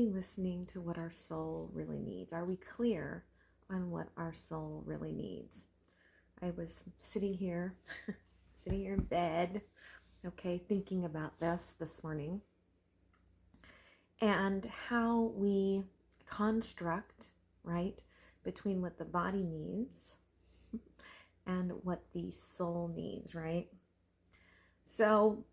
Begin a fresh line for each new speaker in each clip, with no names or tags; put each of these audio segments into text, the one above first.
we listening to what our soul really needs? Are we clear on what our soul really needs? I was sitting here in bed, okay, thinking about this morning, and how we construct, right, between what the body needs and what the soul needs, right? So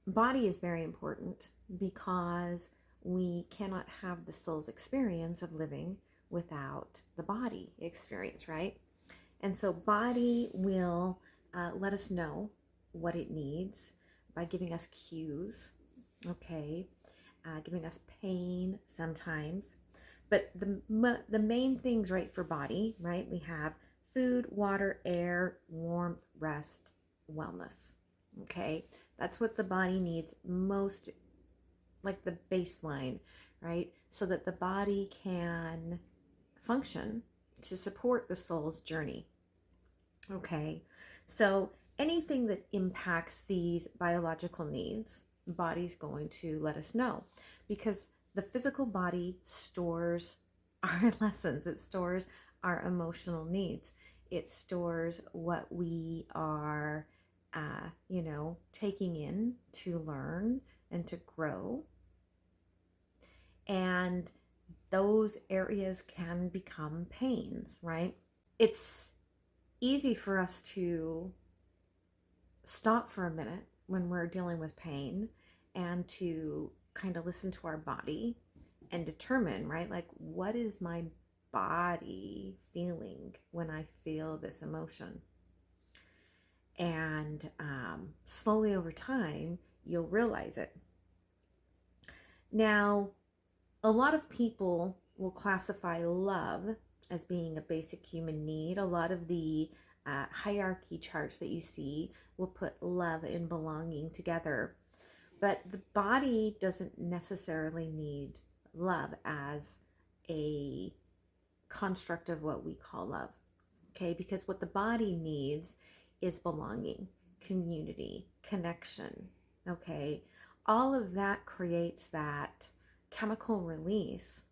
body is very important because we cannot have the soul's experience of living without the body experience, right? And so body will let us know what it needs by giving us cues, okay, giving us pain sometimes. But the main things, right, for body, right, we have food, water, air, warmth, rest, wellness, okay? That's what the body needs most, like the baseline, right? So that the body can function to support the soul's journey, okay? So anything that impacts these biological needs, the body's going to let us know, because the physical body stores our lessons. It stores our emotional needs. It stores what we are, taking in to learn and to grow. And those areas can become pains, right? It's easy for us to stop for a minute when we're dealing with pain and to kind of listen to our body and determine, right, like, what is my body feeling when I feel this emotion? And slowly over time, you'll realize it. Now, a lot of people will classify love as being a basic human need. A lot of the hierarchy charts that you see will put love and belonging together. But the body doesn't necessarily need love as a construct of what we call love, okay? Because what the body needs is belonging, community, connection, okay? All of that creates that chemical release,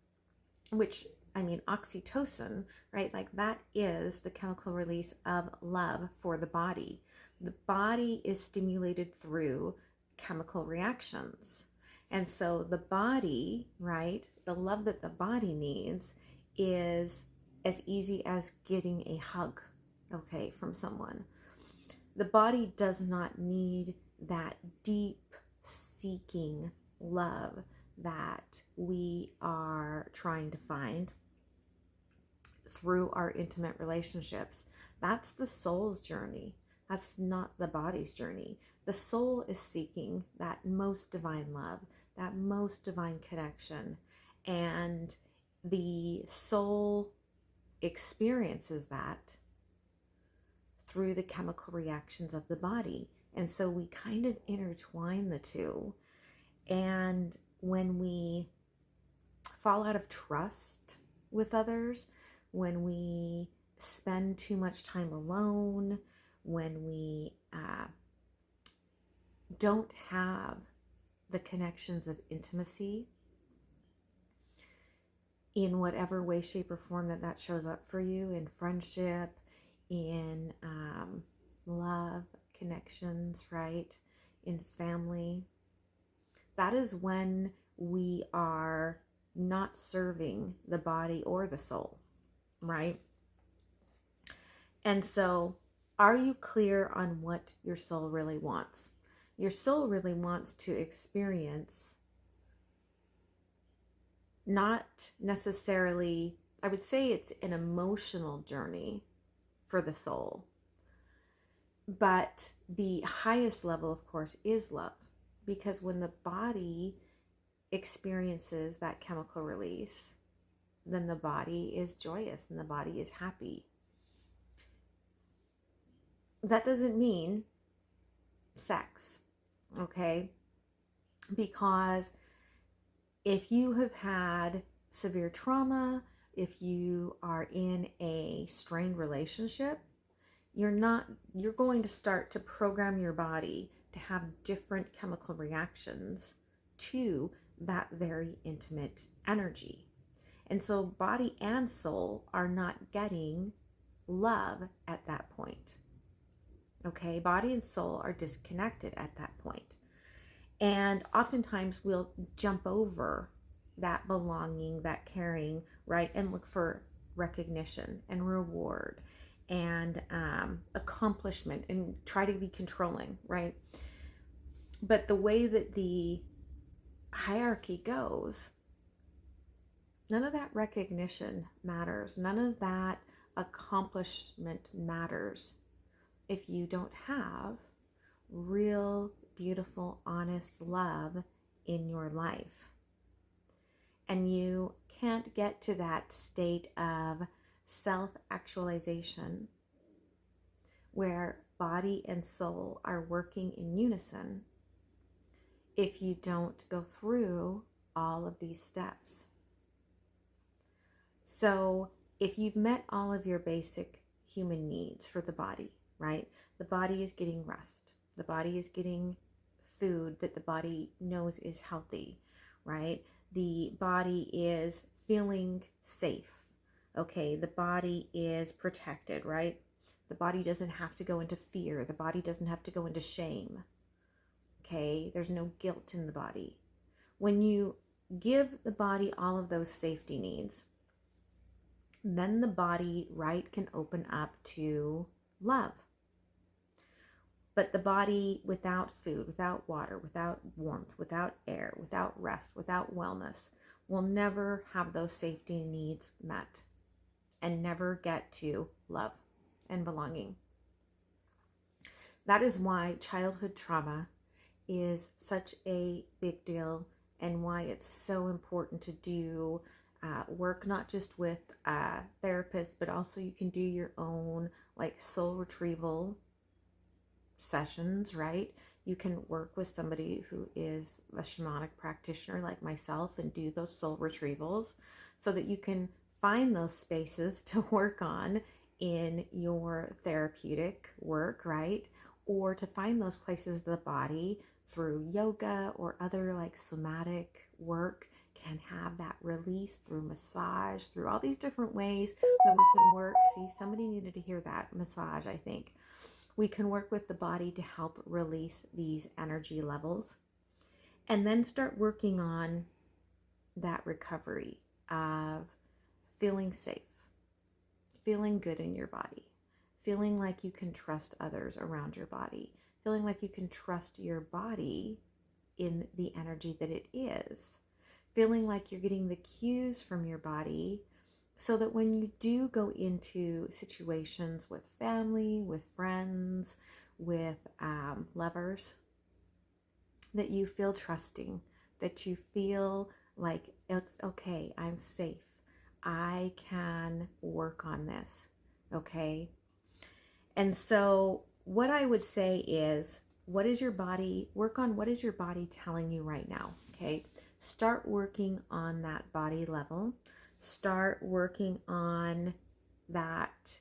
which, oxytocin, right? Like, that is the chemical release of love for the body. The body is stimulated through chemical reactions. And so the body, right, the love that the body needs is as easy as getting a hug, okay, from someone. The body does not need that deep seeking love that we are trying to find through our intimate relationships. That's the soul's journey. That's not the body's journey. The soul is seeking that most divine love, that most divine connection, and the soul experiences that through the chemical reactions of the body. And so we kind of intertwine the two. And when we fall out of trust with others, when we spend too much time alone, when we don't have the connections of intimacy in whatever way, shape, or form that shows up for you, in friendship, in love, connections, right, in family, that is when we are not serving the body or the soul, right? And so, are you clear on what your soul really wants? Your soul really wants to experience, not necessarily, I would say it's an emotional journey for the soul. But the highest level, of course, is love. Because when the body experiences that chemical release, then the body is joyous and the body is happy. That doesn't mean sex, okay? Because if you have had severe trauma, if you are in a strained relationship, you're going to start to program your body to have different chemical reactions to that very intimate energy. And so body and soul are not getting love at that point. Okay, body and soul are disconnected at that point. And oftentimes we'll jump over that belonging, that caring, right? And look for recognition and reward and accomplishment and try to be controlling, right? But the way that the hierarchy goes, none of that recognition matters. None of that accomplishment matters if you don't have real, beautiful, honest love in your life. And you can't get to that state of self-actualization where body and soul are working in unison if you don't go through all of these steps. So if you've met all of your basic human needs for the body, right? The body is getting rest. The body is getting food that the body knows is healthy, right? The body is feeling safe. Okay, the body is protected, right? The body doesn't have to go into fear. The body doesn't have to go into shame. Okay, there's no guilt in the body. When you give the body all of those safety needs, then the body, right, can open up to love. But the body without food, without water, without warmth, without air, without rest, without wellness, will never have those safety needs met and never get to love and belonging. That is why childhood trauma is such a big deal and why it's so important to do work not just with therapists, but also you can do your own like soul retrieval sessions, right? You can work with somebody who is a shamanic practitioner like myself and do those soul retrievals so that you can find those spaces to work on in your therapeutic work, right? Or to find those places of the body through yoga or other like somatic work can have that release through massage, through all these different ways that we can work. See, somebody needed to hear that massage, I think. We can work with the body to help release these energy levels and then start working on that recovery of feeling safe, feeling good in your body, feeling like you can trust others around your body, feeling like you can trust your body in the energy that it is, feeling like you're getting the cues from your body so that when you do go into situations with family, with friends, with lovers, that you feel trusting, that you feel like it's okay, I'm safe, I can work on this, okay? And so what I would say is, what is your body, work on what is your body telling you right now, okay? Start working on that body level. Start working on that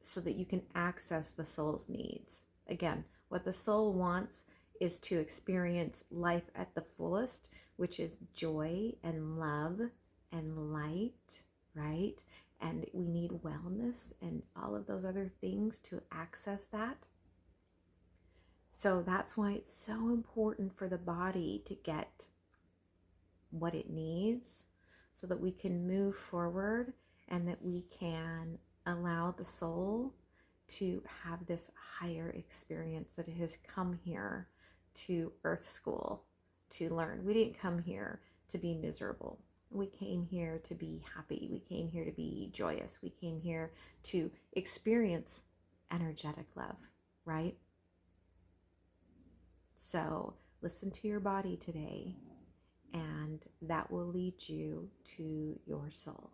so that you can access the soul's needs. Again, what the soul wants is to experience life at the fullest, which is joy and love and light, right? And we need wellness and all of those other things to access that. So that's why it's so important for the body to get what it needs so that we can move forward and that we can allow the soul to have this higher experience that it has come here to Earth School to learn. We didn't come here to be miserable. We came here to be happy. We came here to be joyous. We came here to experience energetic love, right? So listen to your body today, and that will lead you to your soul.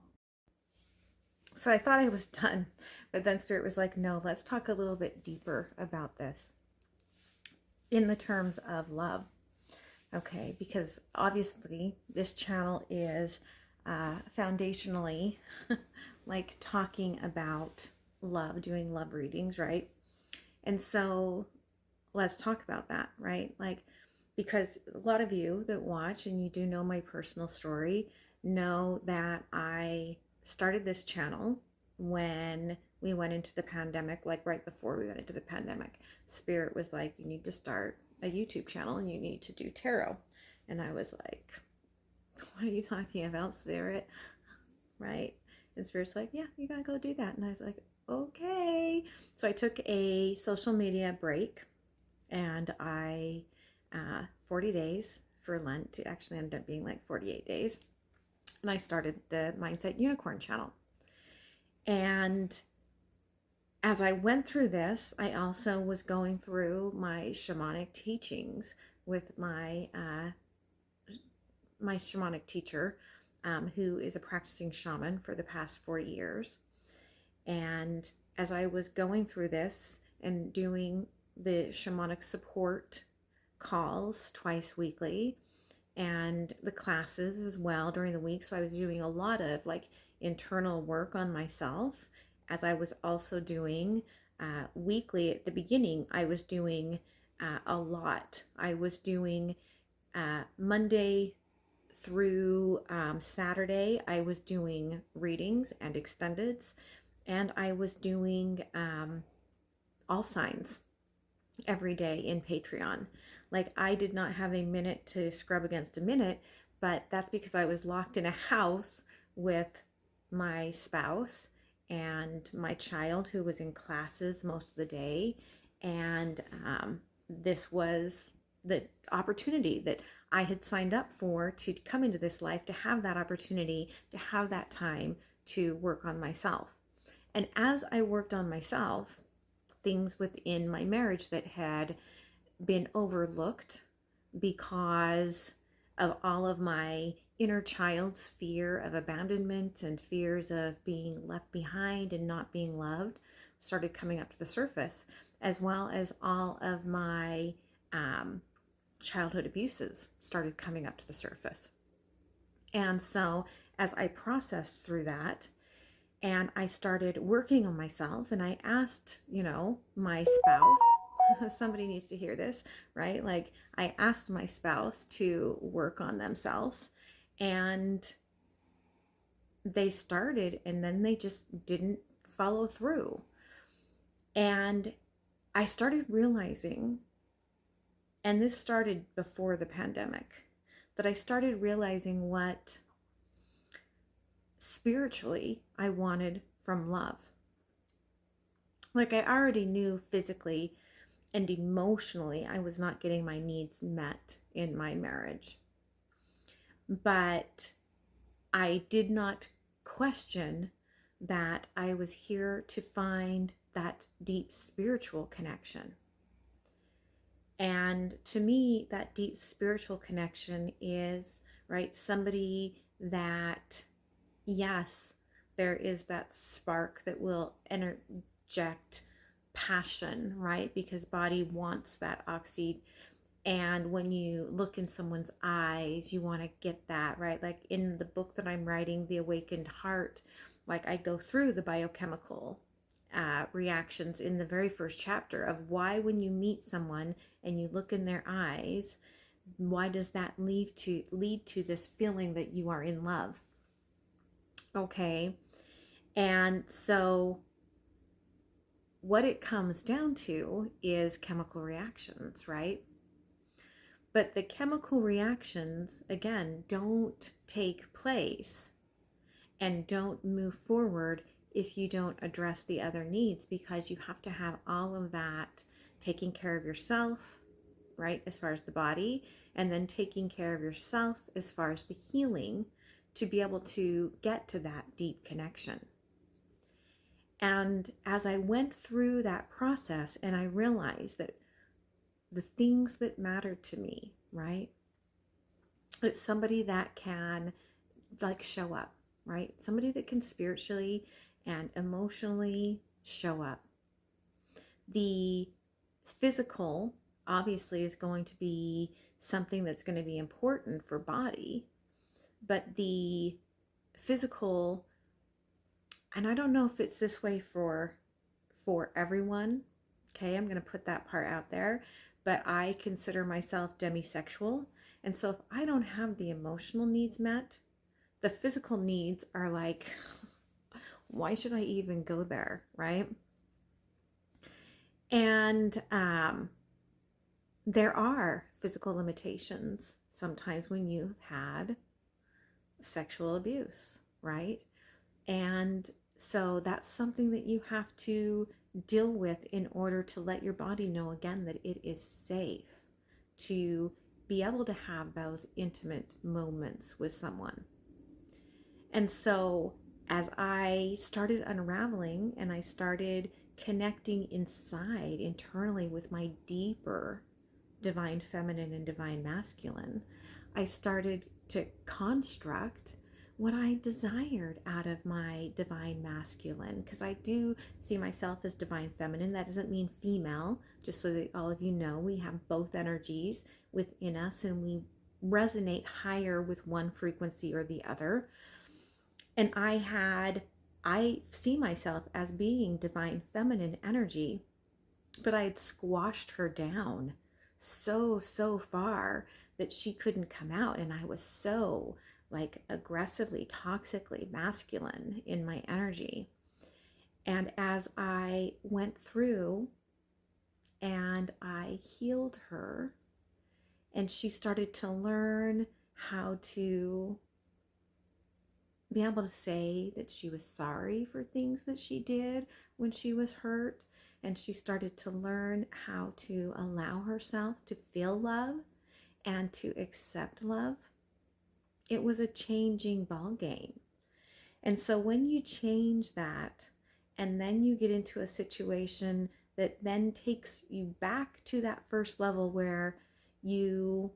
So I thought I was done, but then Spirit was like, no, let's talk a little bit deeper about this in the terms of love. Okay, because obviously this channel is foundationally like talking about love, doing love readings, right? And so let's talk about that, right? Like because a lot of you that watch and you do know my personal story know that I started this channel when we went into the pandemic, like right before we went into the pandemic. Spirit was like, you need to start a YouTube channel and you need to do tarot. And I was like, what are you talking about, Spirit? Right? And Spirit's like, yeah, you gotta go do that. And I was like, okay. So I took a social media break, and I 40 days for Lent. It actually ended up being like 48 days. And I started the Mindset Unicorn channel. And as I went through this, I also was going through my shamanic teachings with my shamanic teacher, who is a practicing shaman for the past 4 years. And as I was going through this and doing the shamanic support calls twice weekly and the classes as well during the week, so I was doing a lot of like internal work on myself, as I was also doing weekly. At the beginning, I was doing a lot. I was doing Monday through Saturday, I was doing readings and extendeds, and I was doing all signs every day in Patreon. Like, I did not have a minute to scrub against a minute, but that's because I was locked in a house with my spouse and my child, who was in classes most of the day. And this was the opportunity that I had signed up for to come into this life, to have that opportunity, to have that time to work on myself. And as I worked on myself, things within my marriage that had been overlooked because of all of my inner child's fear of abandonment and fears of being left behind and not being loved started coming up to the surface, as well as all of my childhood abuses started coming up to the surface. And so as I processed through that, and I started working on myself, and I asked, my spouse, somebody needs to hear this, right? Like, I asked my spouse to work on themselves, and they started, and then they just didn't follow through. And I started realizing, and this started before the pandemic, that I started realizing what spiritually I wanted from love. Like, I already knew physically and emotionally I was not getting my needs met in my marriage. But I did not question that I was here to find that deep spiritual connection. And to me, that deep spiritual connection is, right, somebody that, yes, there is that spark that will interject passion, right? Because body wants that oxy. And when you look in someone's eyes, you want to get that, right? Like in the book that I'm writing, The Awakened Heart, like I go through the biochemical reactions in the very first chapter of why, when you meet someone and you look in their eyes, why does that lead to this feeling that you are in love? Okay. And so what it comes down to is chemical reactions, right? But the chemical reactions, again, don't take place and don't move forward if you don't address the other needs, because you have to have all of that taking care of yourself, right, as far as the body, and then taking care of yourself as far as the healing, to be able to get to that deep connection. And as I went through that process, and I realized that the things that mattered to me, right, it's somebody that can like show up, right? Somebody that can spiritually and emotionally show up. The physical obviously is going to be something that's going to be important for body, but the physical, and I don't know if it's this way for everyone, okay, I'm going to put that part out there, but I consider myself demisexual. And so if I don't have the emotional needs met, the physical needs are like, why should I even go there, right? And there are physical limitations sometimes when you've had sexual abuse, right? And so that's something that you have to deal with in order to let your body know again that it is safe to be able to have those intimate moments with someone. And so as I started unraveling and I started connecting inside, internally, with my deeper divine feminine and divine masculine, I started to construct what I desired out of my divine masculine, because I do see myself as divine feminine. That doesn't mean female, just so that all of you know, we have both energies within us and we resonate higher with one frequency or the other. And I see myself as being divine feminine energy, but I had squashed her down so far that she couldn't come out. And I was so like aggressively, toxically masculine in my energy. And as I went through and I healed her, and she started to learn how to be able to say that she was sorry for things that she did when she was hurt, and she started to learn how to allow herself to feel love and to accept love, it was a changing ball game. And so when you change that, and then you get into a situation that then takes you back to that first level where you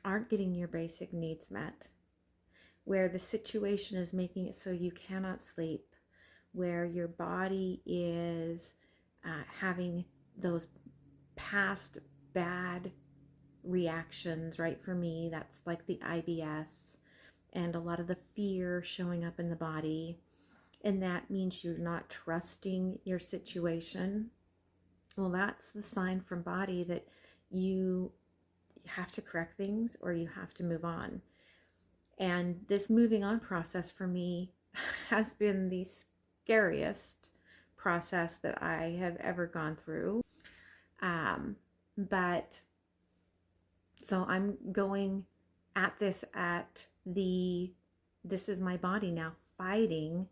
aren't getting your basic needs met, where the situation is making it so you cannot sleep, where your body is having those past bad reactions, right? For me, that's like the IBS and a lot of the fear showing up in the body. And that means you're not trusting your situation. Well, that's the sign from body that you have to correct things or you have to move on. And this moving on process for me has been the scariest process that I have ever gone through. But so I'm going at this this is my body now fighting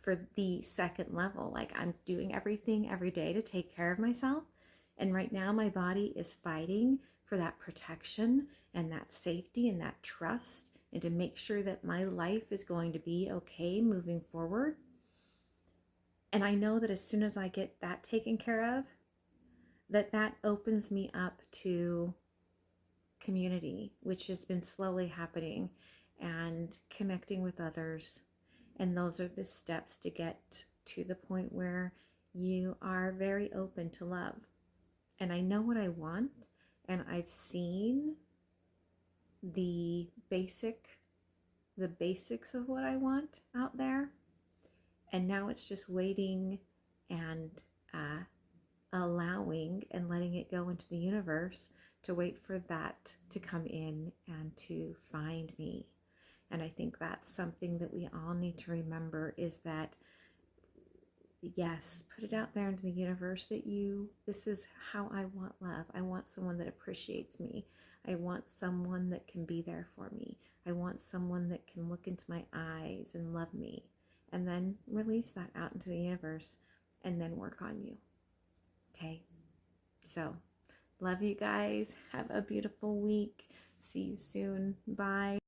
for the second level. Like, I'm doing everything every day to take care of myself. And right now my body is fighting for that protection and that safety and that trust, and to make sure that my life is going to be okay moving forward. And I know that as soon as I get that taken care of, that opens me up to community, which has been slowly happening, and connecting with others. And those are the steps to get to the point where you are very open to love. And I know what I want, and I've seen the basics of what I want out there. And now it's just waiting and allowing and letting it go into the universe to wait for that to come in and to find me. And I think that's something that we all need to remember, is that, yes, put it out there into the universe that this is how I want love. I want someone that appreciates me. I want someone that can be there for me. I want someone that can look into my eyes and love me. And then release that out into the universe and then work on you. Okay? So, love you guys. Have a beautiful week. See you soon. Bye.